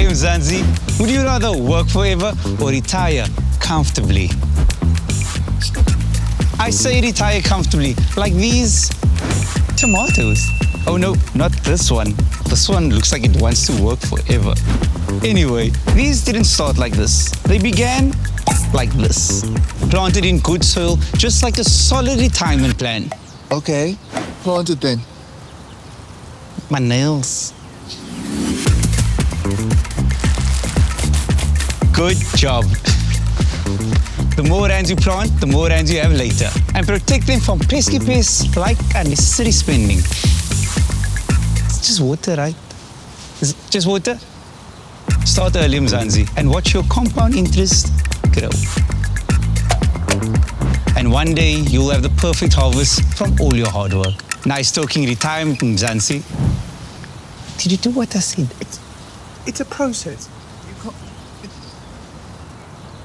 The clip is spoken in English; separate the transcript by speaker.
Speaker 1: Mzansi. Would you rather work forever or retire comfortably? I say retire comfortably, like these tomatoes. Oh no, not this one. This one looks like it wants to work forever. Anyway, these didn't start like this. They began like this. Planted in good soil, just like a solid retirement plan.
Speaker 2: Okay, plant it then.
Speaker 1: My nails. Good job. The more rands you plant, the more rands you have later. And protect them from pesky pests like unnecessary spending. It's just water, right? Is it just water? Start early, Mzansi, and watch your compound interest grow. And one day, you'll have the perfect harvest from all your hard work. Nice talking retirement, Mzansi. Did you do what I said?
Speaker 3: It's a process. You can't...